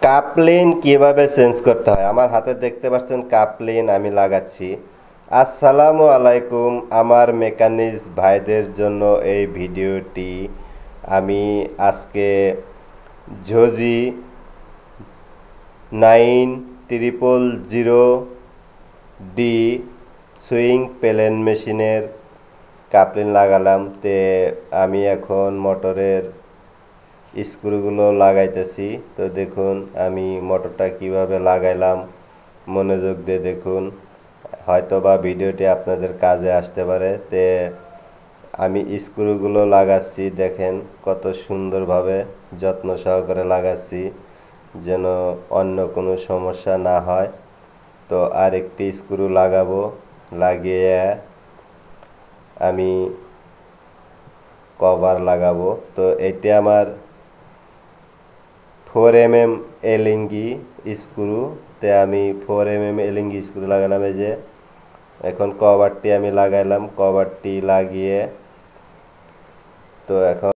কাপলিন কিভাবে চেঞ্জ করতে হয় আমার হাতে দেখতে পাচ্ছেন কাপলিন আমি লাগাচ্ছি। আসসালামু আলাইকুম আমার মেকানিক্স ভাইদের জন্য এই ভিডিওটি। আমি আজকে ঝোজি 9000D সুইং প্লেন মেশিনের কাপলিন লাগালাম। আমি এখন মোটরের স্ক্রুগুলো লাগাইতেছি। তো দেখুন আমি মোটরটা কিভাবে লাগাইলাম, মনোযোগ দিয়ে দেখুন, হয়তোবা ভিডিওটি আপনাদের কাজে আসতে পারে। আমি স্ক্রুগুলো লাগাচ্ছি, দেখেন কত সুন্দরভাবে যত্ন সহকারে লাগাচ্ছি যেন অন্য কোনো সমস্যা না হয়। তো আরেকটি স্ক্রু লাগাবো, লাগিয়ে আমি কভার লাগাবো। তো এটি আমার 4mm এলিঙ্গি স্ক্রু। আমি 4mm এলিঙ্গি স্ক্রু লাগালাম। এই যে এখন কভারটি আমি লাগাইলাম, কভারটি লাগিয়ে তো এখন